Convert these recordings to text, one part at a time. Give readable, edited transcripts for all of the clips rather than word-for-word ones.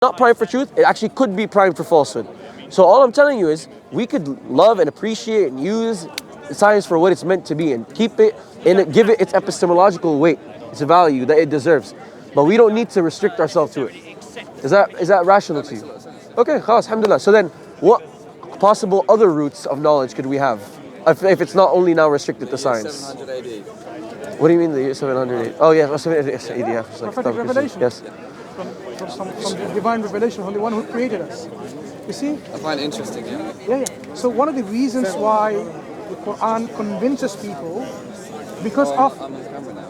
not primed for truth, it actually could be primed for falsehood. So all I'm telling you is, we could love and appreciate and use science for what it's meant to be and keep it and give it its epistemological weight, its value that it deserves. But we don't need to restrict ourselves to it. Is that rational to you? Okay, khalas, alhamdulillah. So then, what possible other routes of knowledge could we have if it's not only now restricted to science? 700 AD. What do you mean the year 700? Oh yeah, 700 AD. Yeah. Prophetic revelation. Yes. From the divine revelation from the one who created us. You see? I find it interesting, yeah. Yeah. So one of the reasons why the Quran convinces people, because of I'm on camera now.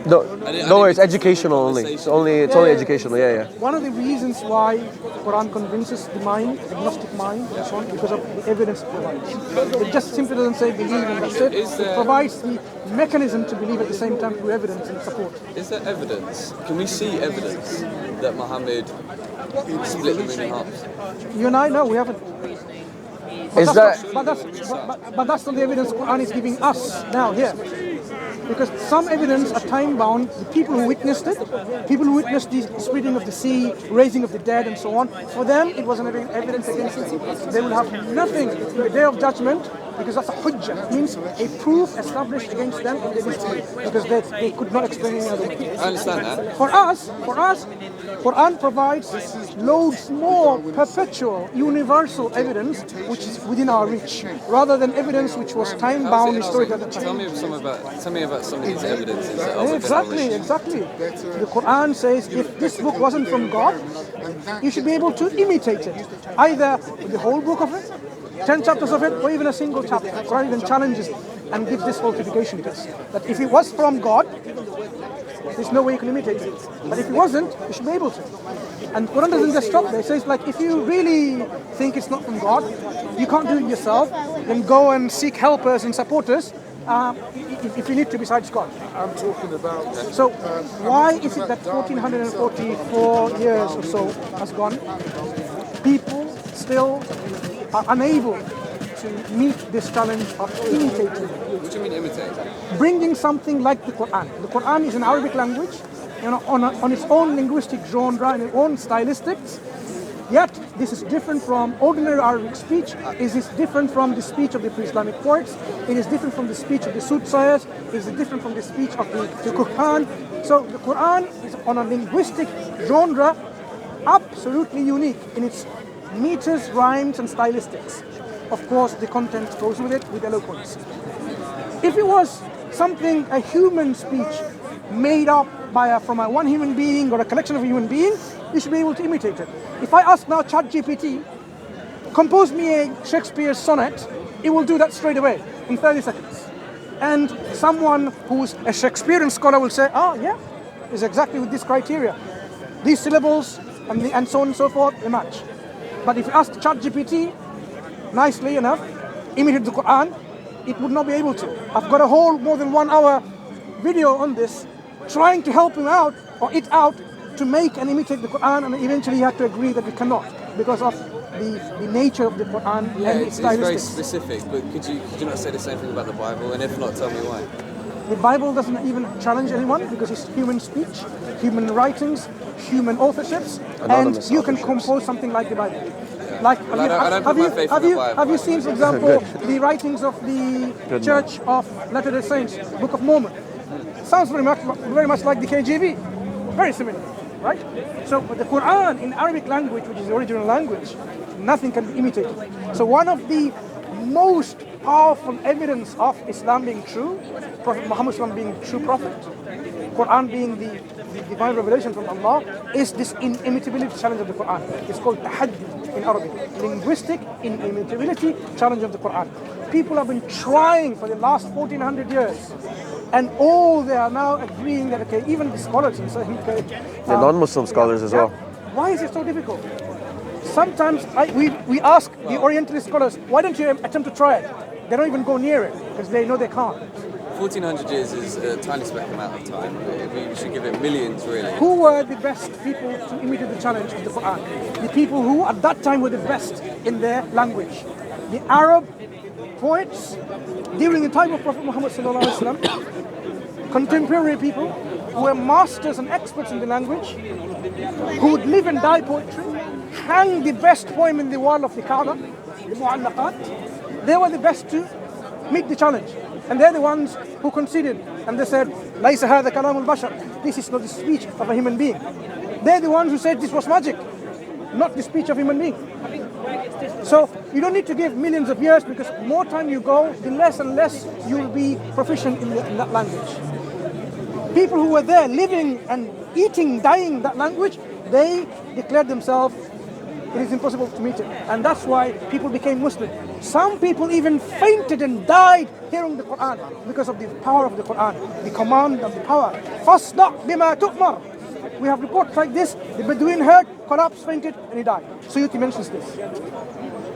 No, it's educational only. It's only educational. Yeah. one of the reasons why the Quran convinces the mind, agnostic mind, and so on, because of the evidence it provides. It just simply doesn't say believe and that's it. It provides the mechanism to believe at the same time through evidence and support. Is there evidence? Can we see evidence that Muhammad split the moon in half? You and I know we haven't. Is that? But that's not the evidence the Quran is giving us now here. Because some evidence are time bound, the people who witnessed it, people who witnessed the splitting of the sea, raising of the dead and so on, for them it was an evidence against it. They will have nothing in the day of judgment, because that's a hujjah. It means a proof established against them in the history, because they could not explain any other way. I understand that. For us, Quran provides loads more perpetual, universal evidence which is within our reach, rather than evidence which was time-bound, historical at the time. Tell me about some of these evidences that are within our reach. Exactly. The Quran says if this book wasn't from God, you should be able to imitate it, either the whole book of it, 10 chapters of it, or even a single chapter. The Quran even challenges it and gives this falsification test, that if it was from God, there's no way you can imitate it. But if it wasn't, you should be able to. And Quran doesn't just stop there. It says, like, if you really think it's not from God, you can't do it yourself, then go and seek helpers and supporters, if you need to, besides God. I'm talking about. So why is it that 1444 years or so has gone? People still are unable to meet this challenge of imitating. What do you mean imitate? Bringing something like the Quran. The Quran is an Arabic language, on its own linguistic genre and its own stylistics. Yet this is different from ordinary Arabic speech. It is different from the speech of the pre-Islamic poets. It is different from the speech of the soothsayers. It is different from the speech of the Quran. So the Quran is on a linguistic genre absolutely unique in its meters, rhymes, and stylistics. Of course, the content goes with it, with eloquence. If it was something, a human speech, made up from one human being or a collection of a human being, you should be able to imitate it. If I ask now ChatGPT, compose me a Shakespeare sonnet, it will do that straight away in 30 seconds. And someone who's a Shakespearean scholar will say, yeah, it's exactly with this criteria. These syllables and so on and so forth, they match. But if you ask ChatGPT, nicely enough, imitate the Quran, it would not be able to. I've got a whole more than 1 hour video on this, trying to help him out, or it out, to make and imitate the Quran, and eventually he had to agree that we cannot, because of the nature of the Quran and its stylistics. It's very specific, but could you not say the same thing about the Bible? And if not, tell me why. The Bible doesn't even challenge anyone, because it's human speech, human writings, human authonships, and you can compose something like the Bible. Like, have you seen, for example, the writings of the Church of Latter-day Saints, Book of Mormon? Sounds very much like the KJV, very similar, right? So, but the Quran in Arabic language, which is the original language, nothing can be imitated. So, one of the most powerful evidence of Islam being true, Prophet Muhammad being true prophet, Quran being the divine revelation from Allah, is this inimitability challenge of the Quran. It's called tahaddi in Arabic, linguistic inimitability challenge of the Quran. People have been trying for the last 1400 years, and all they are now agreeing that, okay, even the scholars are saying, okay, the non-Muslim scholars as well. Why is it so difficult? Sometimes we ask the Orientalist scholars, why don't you attempt to try it? They don't even go near it because they know they can't. 1400 years is a tiny speck amount of time. We should give it millions, really. Who were the best people to imitate the challenge of the Quran? The people who at that time were the best in their language. The Arab poets during the time of Prophet Muhammad ﷺ, contemporary people, who were masters and experts in the language, who would live and die poetry, hang the best poem in the wall of the Kaaba, the Mu'allaqat. They were the best to meet the challenge. And they're the ones who conceded. And they said, لَيْسَ هَذَا كَلَامُ الْبَشَرِ. This is not the speech of a human being. They're the ones who said this was magic, not the speech of a human being. So you don't need to give millions of years, because more time you go, the less and less you'll be proficient in that language. People who were there living and eating, dying that language, they declared themselves, it is impossible to meet it. And that's why people became Muslim. Some people even fainted and died hearing the Quran because of the power of the Quran, the command of the power. فَاصْدَعْ بِمَا تُؤْمَرْ. We have reports like this. The Bedouin heard, collapsed, fainted, and he died. Suyuti mentions this.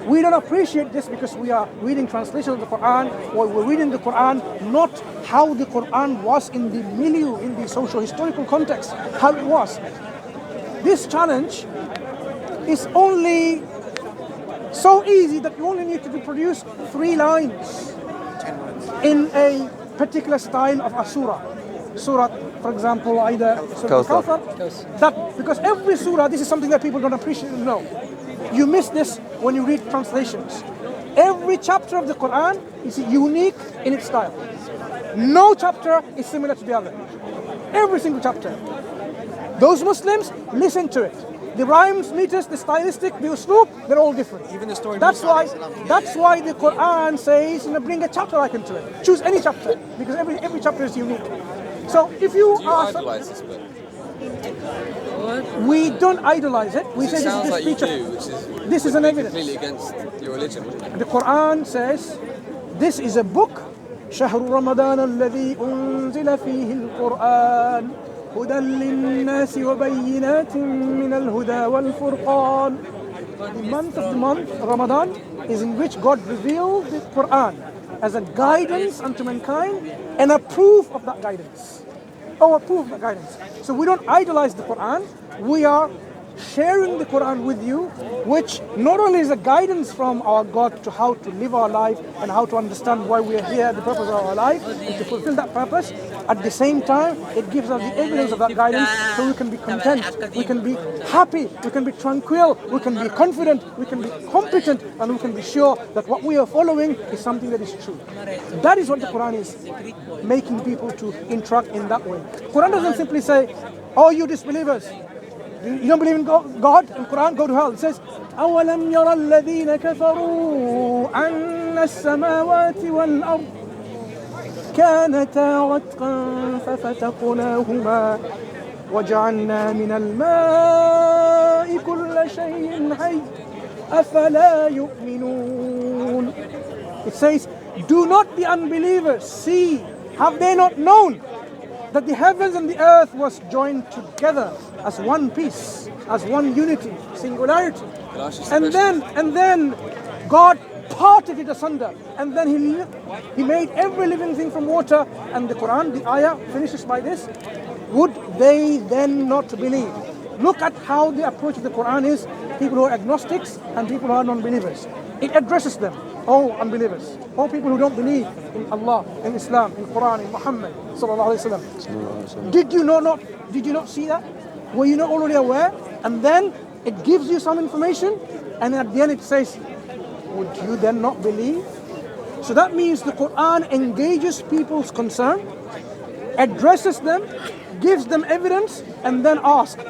We don't appreciate this because we are reading translation of the Quran, or we're reading the Quran not how the Quran was in the milieu, in the socio-historical context, how it was. This challenge is only so easy that you only need to produce 3 lines in a particular style of a surah. Surah, for example, either Surah Al-Kawthar. That, because every surah, this is something that people don't appreciate and know. You miss this when you read translations. Every chapter of the Quran is unique in its style. No chapter is similar to the other. Every single chapter. Those Muslims listen to it. The rhymes, meters, the stylistic, the usloob, they're all different. Even the story. That's why the Quran says, bring a chapter like into it. Choose any chapter, because every chapter is unique. So if you Do you idolize this book? we don't idolize it. We say It sounds this like is you the do, speech which is this is an evidence. completely against your religion. The Quran says, this is a book, شهر رمضان الذي أنزل فيه القرآن هدى للناس وبينات من الهدى والفرقان. The month, Ramadan, is in which God revealed the Quran as a guidance unto mankind and a proof of that guidance. A proof of that guidance. So we don't idolize the Quran, we are sharing the Quran with you, which not only is a guidance from our God to how to live our life and how to understand why we are here, the purpose of our life, and to fulfill that purpose. At the same time, it gives us the evidence of that guidance, so we can be content, we can be happy, we can be tranquil, we can be confident, we can be competent, and we can be sure that what we are following is something that is true. That is what the Quran is making people to interact in that way. Quran doesn't simply say, oh, you disbelievers, you don't believe in God and Quran, go to hell. It says, أَوَلَمْ يَرَ الَّذِينَ كَفَرُوا أَنَّ السَّمَاوَاتِ وَالْأَرْضِ كَانَتَا رَتْقًا فَفَتَقْنَاهُمَا وَجَعَلْنَا مِنَ الْمَاءِ كُلَّ شَيْءٍ حَيٍّ أَفَلَا يُؤْمِنُونَ. It says, do not the unbelievers see, have they not known that the heavens and the earth was joined together as one piece, as one unity, singularity. And then God parted it asunder, and then he made every living thing from water. And the Quran, the ayah finishes by this: would they then not believe? Look at how the approach of the Quran is. People who are agnostics and people who are non-believers. It addresses them. Oh, unbelievers. Oh, people who don't believe in Allah, in Islam, in Quran, in Muhammad sallallahu alaihi wasallam. Did you not see that? Were you not already aware? And then it gives you some information, and at the end it says, would you then not believe? So that means the Quran engages people's concern, addresses them, gives them evidence, and then asks,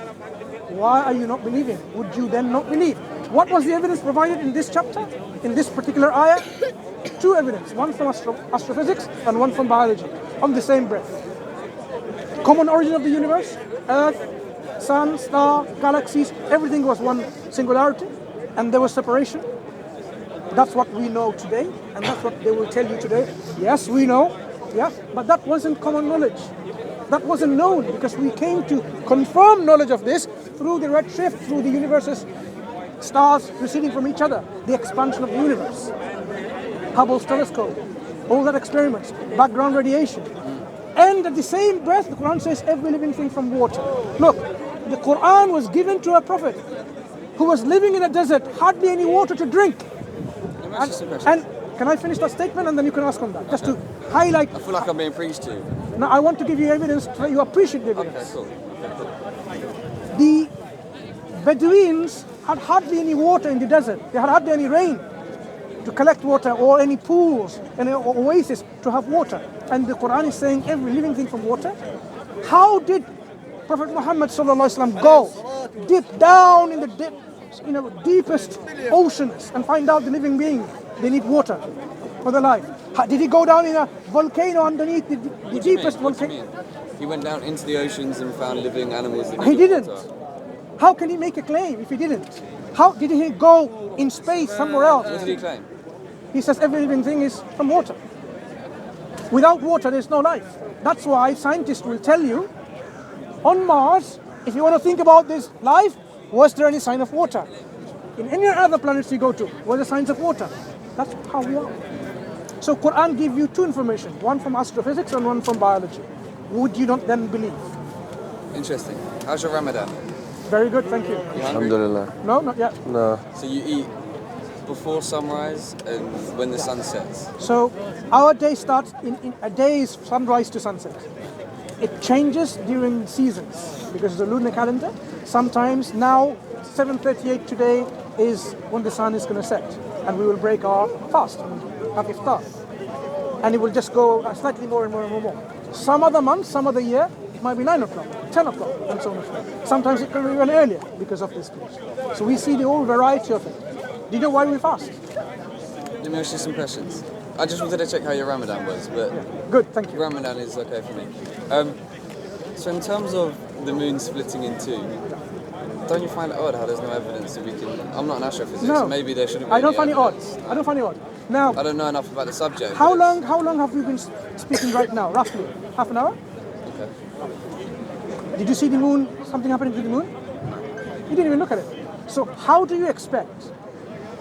why are you not believing? Would you then not believe? What was the evidence provided in this chapter, in this particular ayah? 2 evidence, one from astrophysics and one from biology, on the same breath. Common origin of the universe, Earth, Sun, star, galaxies, everything was one singularity, and there was separation. That's what we know today, and that's what they will tell you today. Yes, we know, yeah, but that wasn't common knowledge. That wasn't known, because we came to confirm knowledge of this through the redshift, through the universe's stars receding from each other, the expansion of the universe, Hubble's telescope, all that experiments, background radiation. And at the same breath, the Quran says every living thing from water. Look, the Quran was given to a prophet who was living in a desert, hardly any water to drink. And can I finish that statement and then you can ask on that, just to highlight. I feel like I'm being preached to. Now I want to give you evidence so you appreciate the evidence. Okay, cool. The Bedouins had hardly any water in the desert. They had hardly any rain to collect water, or any pools, any oasis to have water. And the Quran is saying every living thing from water. How did Prophet Muhammad go deep down in the deepest oceans and find out the living being? They need water for their life. Did he go down in a volcano underneath the deepest volcano? He went down into the oceans and found living animals. That He didn't. Water. How can he make a claim if he didn't? How did he go in space somewhere else? What did he claim? He says every living thing is from water. Without water, there's no life. That's why scientists will tell you, on Mars, if you want to think about this life, was there any sign of water? In any other planets you go to, were there signs of water? That's how we are. So Quran gives you two information, one from astrophysics and one from biology. Would you not then believe? Interesting. How's your Ramadan? Very good, thank you. You hungry? Alhamdulillah. No, not yet. No. So you eat before sunrise and when the sun sets. So our day starts in a day is sunrise to sunset. It changes during seasons because of the lunar calendar. Sometimes now 7:38 today is when the sun is going to set, and we will break our fast and have iftar, and it will just go slightly more and more and more. Some other months, some other year, it might be 9 o'clock, 10 o'clock, and so on and so forth. Sometimes it can be even earlier because of this case. So we see the whole variety of it. Do you know why we fast? Let me ask you some questions. I just wanted to check how your Ramadan was, but Good, thank you. Ramadan is okay for me. So in terms of the moon splitting in two, don't you find it odd how there's no evidence that we can... I'm not an astrophysicist, No. so maybe there shouldn't be I don't any find it odd. evidence. I don't find it odd. Now, I don't know enough about the subject. how but it's- long have you been speaking right now? Roughly half an hour. Okay. Did you see the moon? Something happening to the moon? You didn't even look at it. So how do you expect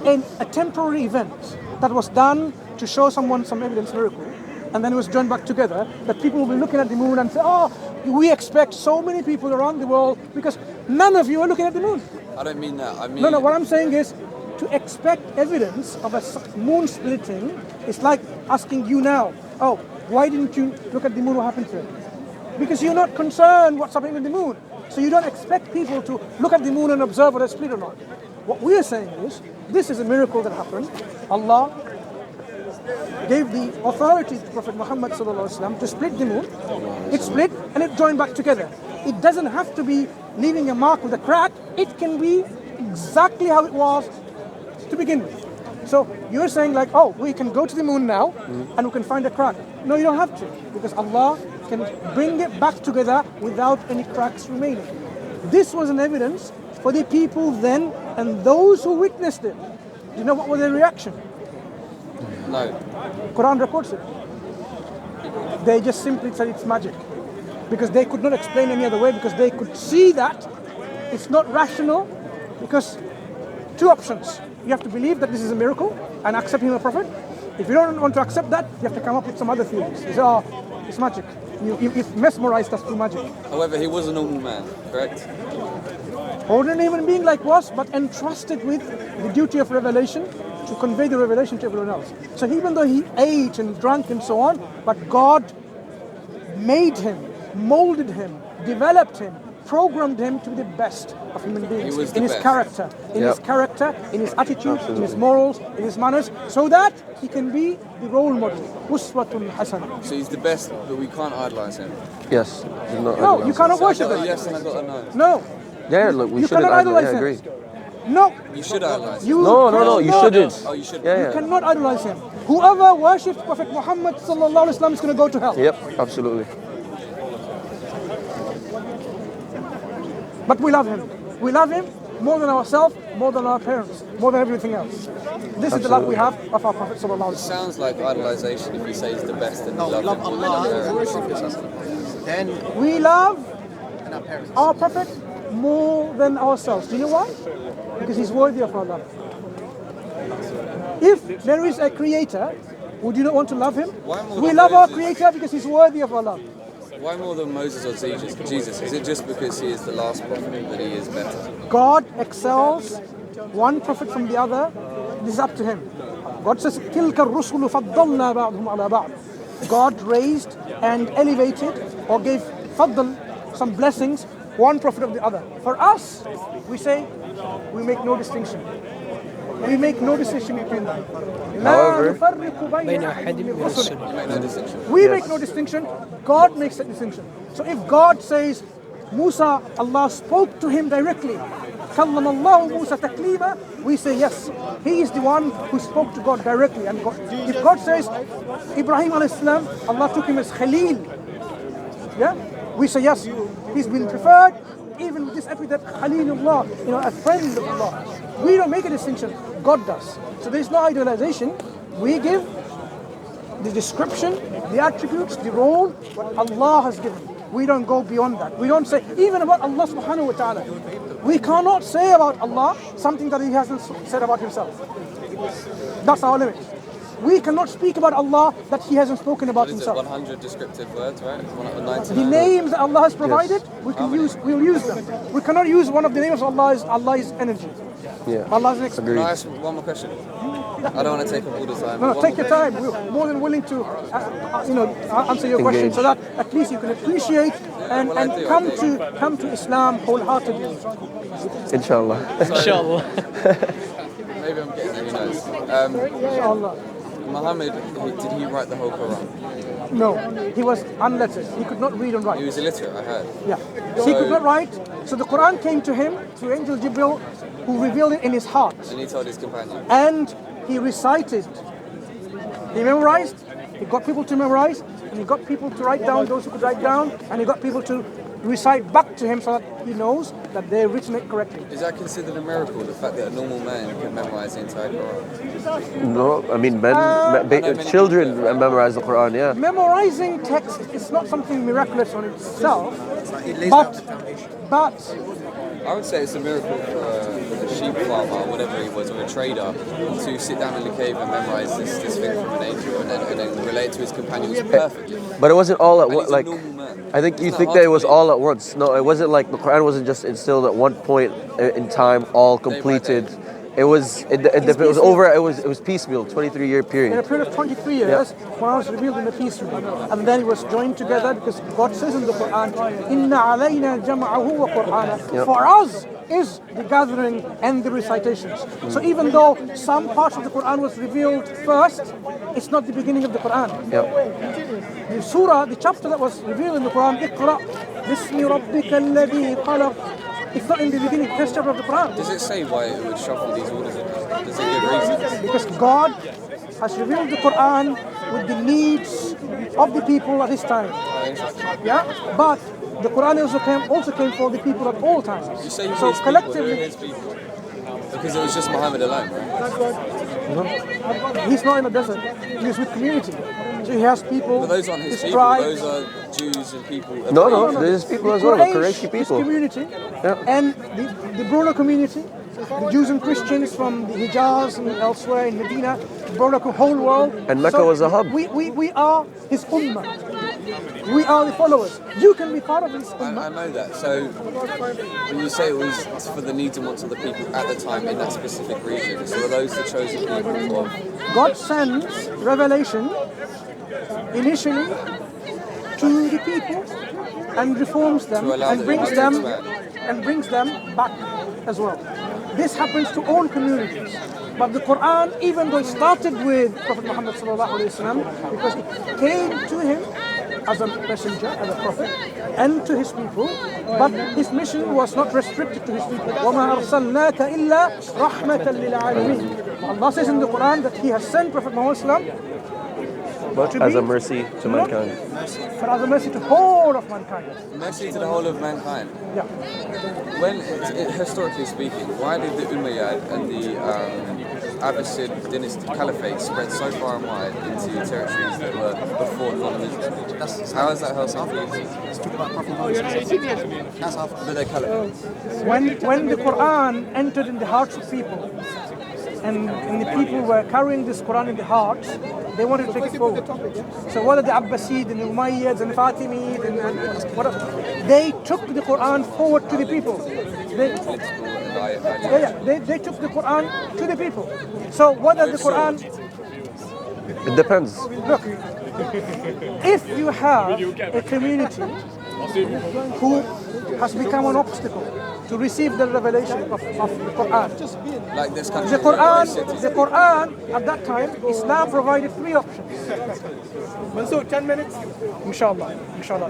a temporary event that was done to show someone some evidence miracle, and then it was joined back together, that people will be looking at the moon and say, oh, we expect so many people around the world because none of you are looking at the moon. I don't mean that. I mean... No, what I'm saying is to expect evidence of a moon splitting is like asking you now, oh, why didn't you look at the moon? What happened to it? Because you're not concerned what's happening with the moon. So you don't expect people to look at the moon and observe whether it's split or not. What we are saying is, this is a miracle that happened. Allah gave the authority to Prophet Muhammad ﷺ to split the moon. It split and it joined back together. It doesn't have to be leaving a mark with a crack. It can be exactly how it was to begin with. So you're saying like, oh, we can go to the moon now and we can find a crack. No, you don't have to, because Allah can bring it back together without any cracks remaining. This was an evidence for the people then and those who witnessed it. Do you know what was their reaction? No. Quran records it. They just simply said it's magic, because they could not explain any other way, because they could see that it's not rational. Because two options: you have to believe that this is a miracle and accept him a prophet. If you don't want to accept that, you have to come up with some other theories. You say, oh, it's magic. You've mesmerized us through magic. However, he was a normal man, correct? Ordinary human being like was, but entrusted with the duty of revelation to convey the revelation to everyone else. So even though he ate and drank and so on, but God made him, molded him, developed him, programmed him to be the best of human beings He was in the his best. character, in his attitude, in his morals, in his manners, so that he can be the role model. Uswatun Hasana. So he's the best, but we can't idolize him. Yes. No, you cannot So I worship got a him. yes and I got a no. No, Yeah, look, we you shouldn't cannot idolize idolize. Yeah, I him. agree. No, You should idolize him. you No, you cannot. shouldn't. Oh, you should. Yeah, You yeah. cannot idolize him. Whoever worships Prophet Muhammad sallallahu alaihi wasallam is going to go to hell. Yep, absolutely. But we love him. We love him more than ourselves, more than our parents, more than everything else. This is the love we have of our Prophet sallallahu alaihi wasallam. Sounds like idolization if you say he's the best and you love him more than your parents. Then We love and our parents. our Prophet more than ourselves. Do you know why? Because he's worthy of our love. If there is a creator, would you not want to love him? Why more We than love our Moses? creator because he's worthy of our love. Why more than Moses or Jesus? Is it just because he is the last prophet that he is better? God excels one prophet from the other. This is up to him. God says, تِلْكَ الرُّسُلُ فَضَّلْنَا بَعْضُهُمْ عَلَى بَعْضٍ. God raised and elevated or gave fadl, some blessings, one prophet of the other. For us, we say we make no distinction. We make no distinction between them. However, You make no distinction. We make no distinction. God makes that distinction. So if God says, Musa, Allah spoke to him directly, كَلَّمَ اللَّهُ مُوسَى تَكْلِيمًا, we say yes, he is the one who spoke to God directly. And God, if God says, Ibrahim alayhi salam, Allah took him as Khalil, yeah, we say yes, he's been preferred, even with this epithet, Khalilullah, a friend of Allah. We don't make a distinction, God does. So there is no idealization. We give the description, the attributes, the role, what Allah has given. We don't go beyond that. We don't say, even about Allah subhanahu wa ta'ala, we cannot say about Allah something that He hasn't said about Himself. That's our limit. We cannot speak about Allah that He hasn't spoken about What is it, Himself. 100 descriptive words, right? 199. The names that Allah has provided, we'll use them. We cannot use one of the names of Allah is energy. yeah. Allah is next. Agreed. Can I ask one more question? I don't want to take up all the time. No, One take more your time. We're more than willing to, answer your question, Engage. so that at least you can appreciate and, well, I and do. come to Islam wholeheartedly. Inshallah. Inshallah. Maybe I'm getting who knows. Inshallah. Muhammad, did he write the whole Quran? No, he was unlettered. He could not read and He write. was illiterate, I heard. Yeah, he could not write. So the Quran came to him through Angel Jibril, who revealed it in his heart, And he told his companion. and he recited. He memorized. He got people to memorize, and he got people to write down, those who could write down, and he got people to recite back to him so that he knows that they've written it correctly. Is that considered a miracle, the fact that a normal man can memorize the entire Quran? No, I mean, children memorize the Quran, yeah. Memorizing text is not something miraculous on itself, It lays but down the foundation. but I would say it's a miracle for a sheep farmer, or whatever he was, or a trader, to sit down in the cave and memorize this thing from an angel and then relate to his companions perfectly. But it wasn't all at And once. he's a Like, normal man. I think It's you not think hard that to it was believe. all at once. No, it wasn't like the Quran wasn't just instilled at one point in time, all completed. It was over. It was piecemeal, 23-year in a period. period of 23 years, Quran was revealed in a piecemeal, and then it was joined together because God says in the Quran, "Inna alayna jama'ahu wa Qur'ana." Yep. For us is the gathering and the recitations. So even though some parts of the Quran was revealed first, it's not the beginning of the Quran. Yep. The surah, the chapter that was revealed in the Quran, Iqra, Bismi Rabbika alladhi khalaq. It's not in the beginning, first chapter of the Quran. Does it say why it would shuffle these orders? Does it give reasons? Because God has revealed the Quran with the needs of the people at this time. Yeah, but the Quran also came for the people at all times. You say So his collectively, people, his people. Because it was just Muhammad alone, right? he's not in the desert. He's with community. So he has people. But those aren't his people, tribes. those are Jews and people. No, there's people as well, the Qurayshi His people. community, Yeah. and the broader community, the Jews and Christians from the Hijaz and elsewhere in Medina, the broader whole world. And Mecca was a hub. We are his ummah. We are the followers. You can be part of his I ummah. know that. So when you say it was for the needs and wants of the people at the time in that specific region, so are those the chosen people of? God sends revelation initially to the people and reforms them To allow and the brings iman to them expand. and brings them back as well. This happens to all communities. But the Quran, even though it started with Prophet Muhammad sallallahu alaihi wasallam, because it came to him as a messenger, as a prophet, and to his people, but his mission was not restricted to his people. وَمَا أَرْسَلْنَاكَ إِلَّا رَحْمَةً لِلْعَالَمِينَ. Allah says in the Quran that He has sent Prophet Muhammad sallallahu alaihi wasallam But to as be a mercy to mankind. but as a mercy to whole of mankind. Mercy to the whole of mankind. Yeah. When, historically speaking, why did the Umayyad and the Abbasid dynasty caliphate spread so far and wide into territories that were before non-Muslims? How has that helped people? Let's talk about Prophet Muhammad. That's after. But they're caliphate. When the Quran entered in the hearts of people, and the people were carrying this Quran in the hearts, they wanted to take it forward. So whether the Abbasid and the Umayyads and the Fatimid and whatever, they took the Quran forward to the people. They took the Quran to the people. So whether the Quran, It depends. look, If you have a community who has become an obstacle to receive the revelation of the Quran. Like this country. The Quran at that time, Islam provided 3 options. Mansoor, 10 minutes. Inshallah,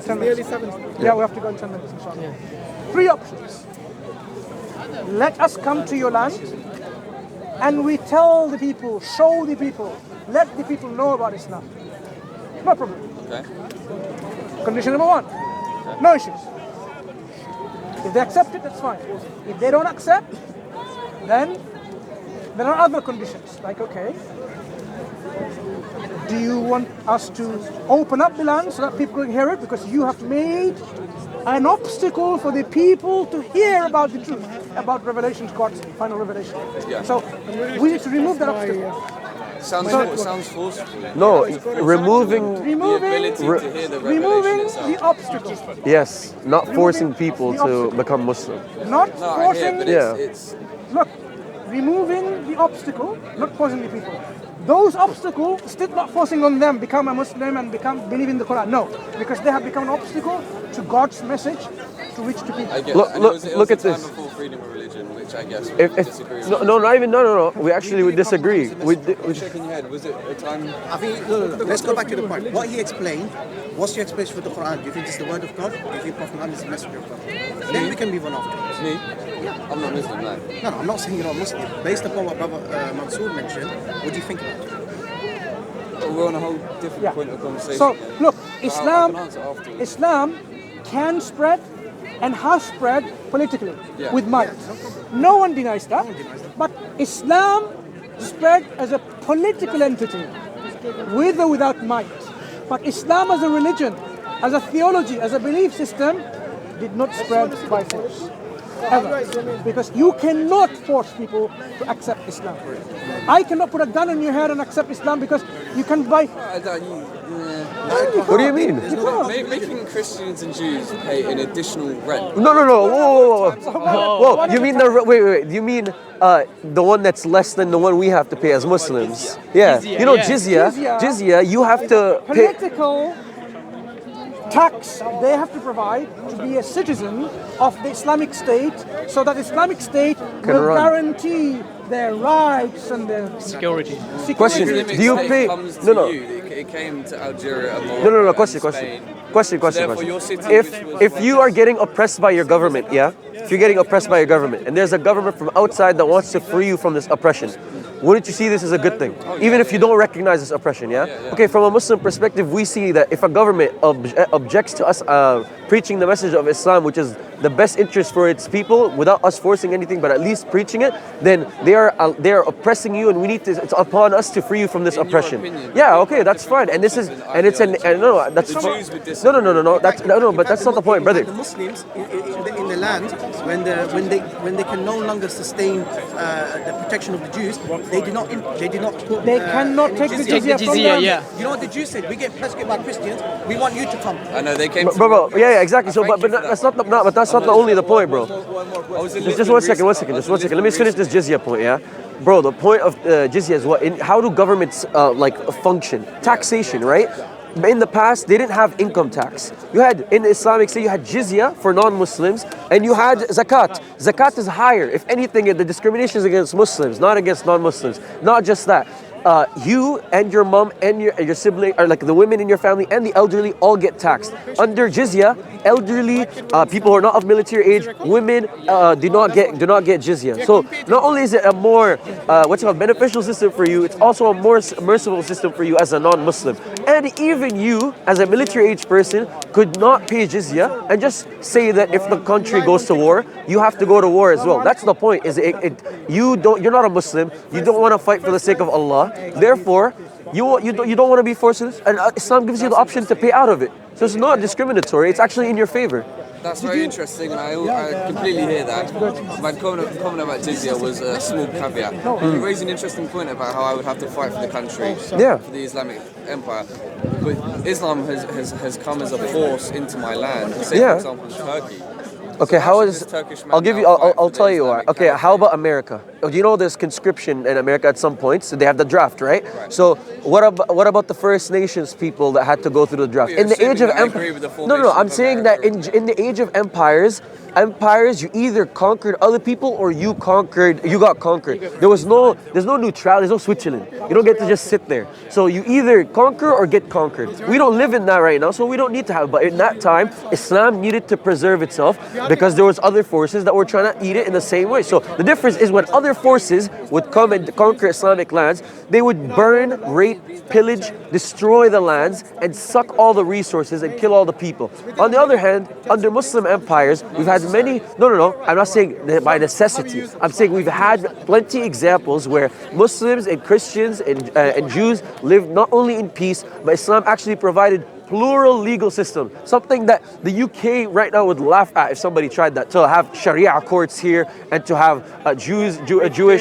10 minutes. Nearly 7. Yeah, we have to go in 10 minutes, inshallah. 3 options. Let us come to your land and we tell the people, show the people, let the people know about Islam. No problem. Okay. Condition number 1, no issues. If they accept it, that's fine. If they don't accept, then there are other conditions. Like, okay, do you want us to open up the land so that people can hear it? Because you have made an obstacle for the people to hear about the truth, about revelations, God's final revelation. Yeah. So we need to remove that obstacle. Sounds forceful. No, removing. The ability to hear the revelation Removing itself. the obstacle. Yes, not forcing people the to obstacle. become Muslim. Not No, I hear, forcing. but Yeah. it's Look, removing the obstacle, not forcing the people. Those obstacles, still not forcing on them become a Muslim and believe in the Quran. No, because they have become an obstacle to God's message to reach to people. I get Look- that. And look- it was look a at time this. before freedom of religion, which I guess we If, disagree with. no. We actually would disagree. You're shaking your head. Was it a time? I think, no. Let's go back to the point. What he explained, what's your explanation for the Quran? Do you think it's the word of God? Do you think Prophet Muhammad is the messenger of God? Then we can move on after. Me? I'm not Muslim, no. No, I'm not saying you're not Muslim. Based upon what Brother Mansoor mentioned, what do you think about it? We're on a whole different Yeah. point of conversation. So here. look, But I Islam, can answer afterwards. Islam can spread and has spread politically Yeah. with might. No one denies that. But Islam spread as a political entity, with or without might. But Islam as a religion, as a theology, as a belief system, did not spread by force. Ever. Because you cannot force people to accept Islam. I cannot put a gun on your head and accept Islam because you can buy. What do you mean? Making Christians and Jews pay an additional rent. No. Whoa. You mean wait. You mean the one that's less than the one we have to pay as Muslims? Yeah. You know jizya. Jizya. You have to pay. Political tax they have to provide to be a citizen of the Islamic State, so that Islamic State will run. guarantee their rights and their Security. Question: Islamic Do you State pay? comes to No. you. It came to Algeria and Morocco No. and Question. Spain. Therefore, your city, If you are getting oppressed by your government, yeah, if you're getting oppressed by your government, and there's a government from outside that wants to free you from this oppression, wouldn't you see this as a good thing? Even if you don't recognize this oppression, yeah? Okay, from a Muslim perspective, we see that if a government objects to us preaching the message of Islam, which is the best interest for its people, without us forcing anything, but at least preaching it, then they are oppressing you, and it's upon us to free you from this In your oppression. opinion, Yeah, okay, that's fine, and this is, and it's an, and no, that's The Jews would no, but that's not the point, brother. The Muslims in the land, when they can no longer sustain the protection of the Jews, they do not put. They cannot take the Take the jizya from jizya, them. yeah. You know what the Jews said? We get persecuted by Christians. We want you to come. I know they came to Bro, yeah, exactly. So, Thank but you for that's that. not that's not the only the point, bro. I was in Just Lisbon one second. recently. Just one second. Let me finish this jizya point, yeah? Bro, the point of jizya is what? How do governments function? Taxation, right? In the past, they didn't have income tax. You had, in the Islamic state, you had jizya for non-Muslims, and you had zakat. Zakat is higher. If anything, the discrimination is against Muslims, not against non-Muslims. Not just that. You and your mom and your sibling, or like the women in your family and the elderly, all get taxed. Under jizya, elderly, people who are not of military age, women do not get jizya. So not only is it a more beneficial system for you, it's also a more merciful system for you as a non-Muslim. And even you, as a military age person, could not pay jizya and just say that if the country goes to war, you have to go to war as well. That's the point. You're not a Muslim. You don't want to fight for the sake of Allah. Therefore, you don't want to be forced, and Islam gives you the option to pay out of it. So it's not discriminatory. It's actually in your favor. That's very interesting, and I completely hear that. My comment about jizya was a small caveat. You raised an interesting point about how I would have to fight for the country, Yeah. for the Islamic Empire. But Islam has come as a force into my land. Say, Yeah. for example, Turkey. Okay, So how should is? this Turkish man I'll give you. now fight I'll for the tell you why. Islamic Okay, how about America? you know there's conscription in America at some points, so they have the draft, right? So what about the First Nations people that had to go through the draft? You're In the age of assuming that I agree with the no, formation I'm of saying that America. in the age of empires, you either conquered other people or you got conquered. There's no neutrality, there's no Switzerland. You don't get to just sit there. So you either conquer or get conquered. We don't live in that right now, so we don't need to have. But in that time, Islam needed to preserve itself because there was other forces that were trying to eat it in the same way. So the difference is when other forces would come and conquer Islamic lands, they would burn, rape, pillage, destroy the lands, and suck all the resources and kill all the people. On the other hand, under Muslim empires, we've had many. No. I'm not saying that by necessity. I'm saying we've had plenty examples where Muslims and Christians and Jews lived not only in peace, but Islam actually provided plural legal system, something that the UK right now would laugh at if somebody tried that, to have Sharia courts here and to have Jewish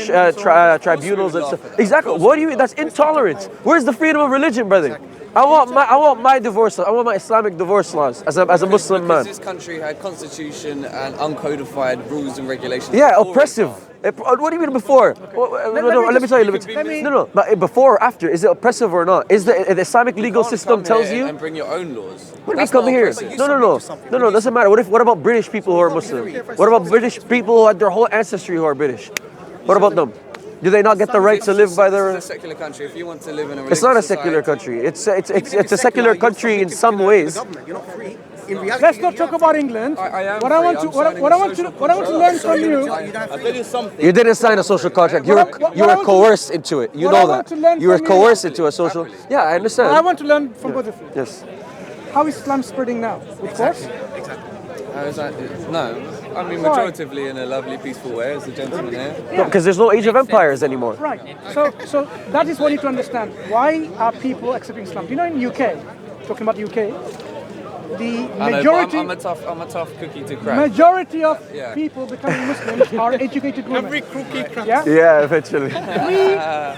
tribunals and stuff. Exactly. What do you mean? That's intolerance. Where's the freedom of religion, brother? I want my divorce. I want my Islamic divorce laws as a Muslim man. Because this country had constitution and uncodified rules and regulations. Yeah, before oppressive. What do you mean before? Let me tell you. No. But before or after, is it oppressive or not? Is the Islamic legal can't system come tells here you? and bring your own laws. What do you That's come not here? oppressive. No. Doesn't matter. What about British people who are Muslim? What about British people who had their whole ancestry who are British? What about them? Do they not get the right to live by their? It's a secular country. If you want to live in a It's not a religious secular society- country. It's a secular country in some ways. You're not free. In reality, Let's not talk about England. I am What I want free. to I'm what I- what I want to signing a what I want to learn from you. I'll tell you something. You didn't sign a social contract. You What I were want to- coerced into it. You what I know want that. to learn You were from you- coerced into a social. Yeah, I understand. I want to learn from both of you. Yes. How is Islam spreading now? With force? How is that? No, I mean Why? majoritively in a lovely, peaceful way, as the gentleman here. No, because there's no age of empires anymore. Right. So that is what you need to understand. Why are people accepting Islam? Do you know in UK, talking about UK, the I know, majority but I'm a tough cookie to crack. majority of Yeah. people becoming Muslims are educated women. Every cookie cracks. Yeah. Yeah, eventually.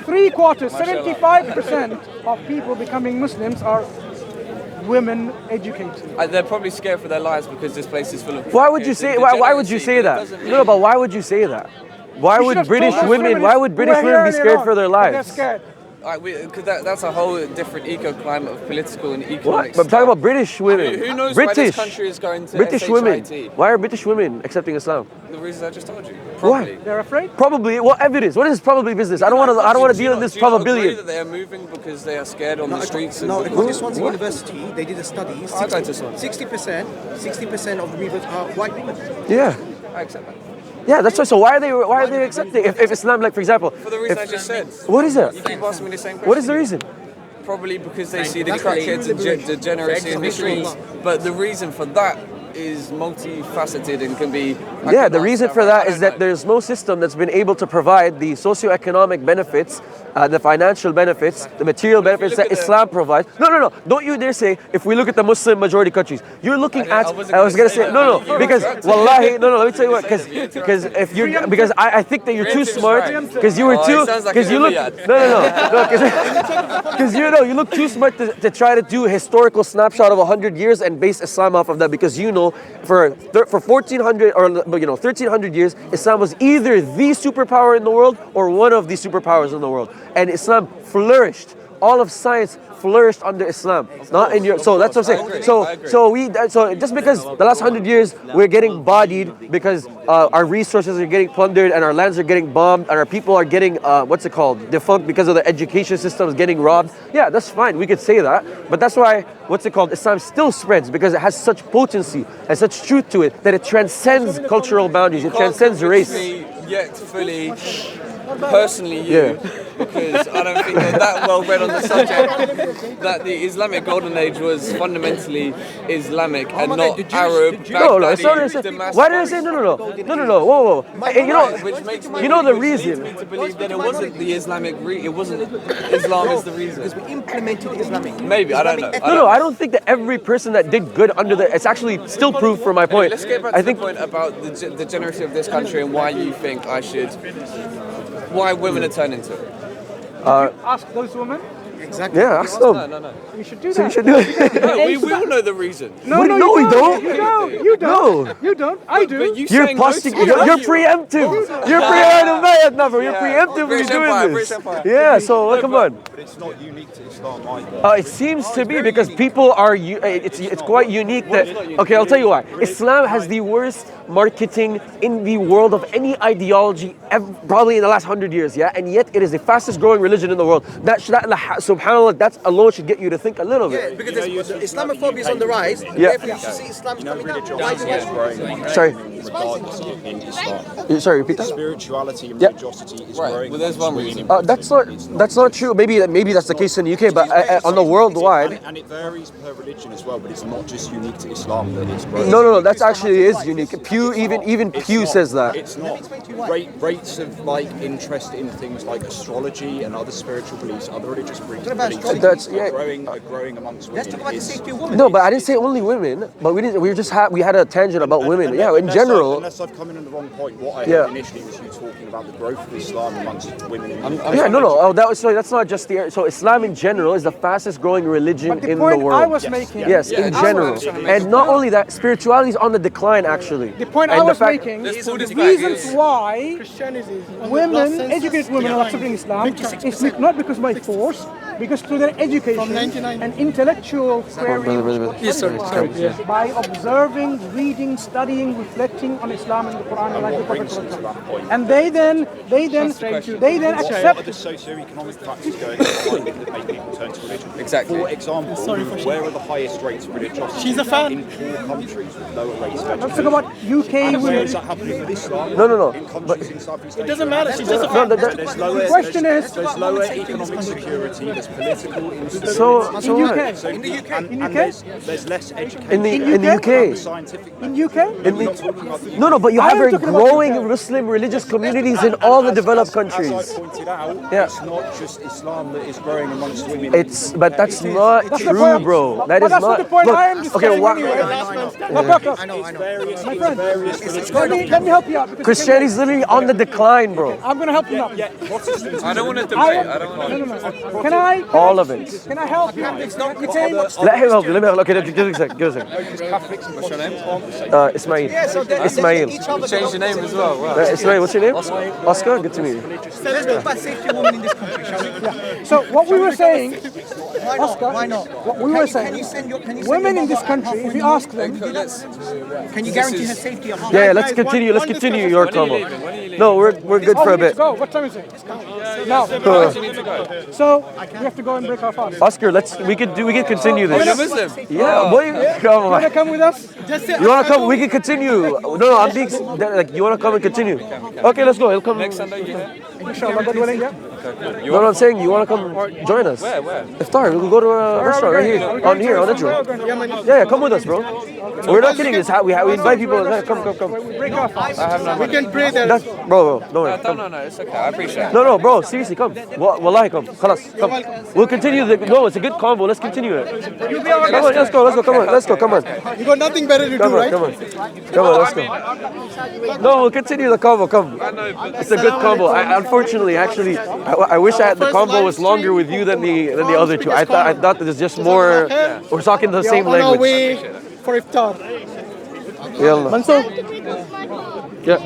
Three quarters, 75% of people becoming Muslims are women educated. They're probably scared for their lives because this place is full of. Why would you say? Why would you say that? No, but why would you say that? Why You should would have British told us women? Why would who British were women be here scared earlier for their on, but lives? They're scared. Because that's a whole different eco-climate of political and economic What? But I'm talking about British women. Who knows why British. this country is going to British women. SHIT? Why are British women accepting Islam? The reasons I just told you. Why? Probably. They're afraid. Probably. What evidence? What is probably business? I don't want to deal in this Do you not probability. agree that they are moving because they are scared on the streets? No, and according to Swansea University, they did a study. I go to Swansea. 60% of the movers are white women. Yeah. I accept that. Yeah, that's right. So why are they accepting? If Islam, like for example, For the reason I just said. what is it? You keep asking me the same question. What is the reason? Probably because they see the crackheads and degeneracy in the streets. But the reason for that is multifaceted and can be. Yeah, the reason for that is that there's no system that's been able to provide the socioeconomic benefits, the financial benefits, the material benefits that Islam provides. No. Don't you dare say, if we look at the Muslim majority countries, you're looking at, I was going to say, no, because, wallahi, no, let me tell you what, because if you're, because I think that you're too smart, because you were too, because you look, because you look too smart to try to do a historical snapshot of 100 years and base Islam off of that, because you know, for 1400 or 1300 years, Islam was either the superpower in the world or one of the superpowers in the world, and Islam flourished. All of science flourished under Islam, not in your. So that's what I'm saying. So just because the last 100 years we're getting bodied because our resources are getting plundered and our lands are getting bombed and our people are getting defunct because of the education system is getting robbed. Yeah, that's fine. We could say that, but that's why Islam still spreads, because it has such potency and such truth to it that it transcends cultural boundaries. It transcends race. Yet fully. Personally, because I don't think they're that well read on the subject that the Islamic Golden Age was fundamentally Islamic and not Arab. No, it's not. Damascus. Why did I say no? Whoa. Which makes me the which reason. leads me to believe that it wasn't the Islamic. It wasn't Islam is the reason. Because we implemented Islamic. Maybe I don't know. No, I don't think that every person that did good under the. It's actually still proof for my point. Let's get back to the point about the degeneracy of this country and why you think I should. Why women are turning to it. Ask those women. Exactly. Yeah, ask them. No. You should do So that. you should do it. No, we all know the reason. No, No, you we don't. don't. You don't. You don't. No. You don't. I do. But you You're saying no posting. to You're it. preemptive. You're preemptive, no, bro. You're preemptively British doing Empire, this. British Empire. Yeah. So come on. But it's not unique to Islam either. It seems to be because people are. It's quite unique that. Okay, I'll tell you why. Islam has the worst marketing in the world of any ideology ever, probably in the last 100 years. Yeah, and yet it is the fastest growing religion in the world. That subhanallah, that alone should get you to think a little Yeah, bit. because Islamophobia is on the rise. Yeah. Therefore, you should see Islam is coming down. Rising. It's growing amongst Sorry. women regardless in Islam. Sorry, repeat that. Spirituality and Yep. religiosity is Right, growing. well, there's amongst one women. reason. That's not true. Maybe that's the case in the UK, but on the worldwide. And it varies per religion as well, but it's not just unique to Islam that it's growing. No. That's actually is unique. Pew, even It's Pew not- says that. It's not. Rates of like interest in things like astrology and other spiritual beliefs, other religious beliefs, That's- yeah. are growing amongst Let's women. talk about the It's- safety of women. No, but I didn't say only women. But we didn't. We had a tangent about women. Yeah, in general. Unless I've come in on the wrong point, what I Yeah. heard initially was you talking about the growth of Islam amongst women. Yeah, no. Oh, that's not just the. So Islam in general is the fastest growing religion But the in the point world. I was making. Yes, Yeah, in that's general. what I'm trying to make. And not only that, spirituality is on the decline actually. The point And I the was fact- making Let's is pull the this back, reasons yes. why women, educated women are accepting Islam is not because by force, because through their education and intellectual querying. brother. Yes, sir. By observing, reading, studying, reflecting on Islam and the Quran, and like the Prophet ﷺ. And they then What accept. are the socio-economic factors going on that make people turn to religion? Exactly. For example, where are the highest rates of religiosity? She's a fan. In poor countries with lower rates of Let's education. talk about UK Where women. is that happening with Islam? No. In countries in Southeast Asia. It doesn't matter, she's just a No, There's lower, The question is- there's lower economic security, there's political instability. So In what? UK. So- In the UK. and In UK. there's less education. In the UK? UK. Scientific In UK. We're not talking about the No, but you I have am very talking about growing UK. Muslim religious communities in all the developed As countries. I pointed out, Yeah. it's not just Islam that is growing amongst women. But that's not That's the true, point. bro. That But is that's not the point Look, I am discussing okay, anyway. No, I know. my friend, let me help you out. because Christianity is literally on the decline, bro. I'm going to help you out. I don't want to debate. I don't want to. No. Can I? All of it. Can I help you? It's not Let him help you. Let me help. Okay, give us a second. Give us a second. What's your name? Ismail. So Ismail. You changed your name as well. Wow. Ismail, what's your name? Oscar. Good to meet you. let's talk about safety of women in this country, shall we? So what we were saying, Why not? Oscar, Why not? what we were Can saying, you send your women in this country, if you ask them, Can you guarantee her safety? Yeah, let's continue. Let's continue your convo. No, we're good for a we need to bit. go. What time is it? Now. Why do you need to go? So we have to go and break our fast. Oscar, we can continue Oh, you're this. Muslim? Yeah, boy, come You want to on. come with us? You wanna come? We can continue. No, I'm being like you wanna come and continue. Okay, let's go. He'll come. Next Sunday, you here? Inshallah, God willing, yeah. No, I'm saying you wanna come join us. Where? Iftar, we'll go to a restaurant right here, on Intro. Yeah, come with us, bro. We're not kidding. We invite people. Come. Break our fast. I have no money. can pray there. That's, bro, don't worry. No, it's okay. I appreciate it. No, bro, seriously, come. Wallahi, come. Khalas, come. We'll continue no, it's a good combo. Let's continue it. Come on, let's go, come on. You got nothing better to Come on, let's go. No, we'll continue the combo, come. It's a good combo. Unfortunately, actually, I wish the combo was longer with you than the other two. I thought there's just more, we're talking the same On our language. way for iftar. Yalla. Mansoor. Yeah.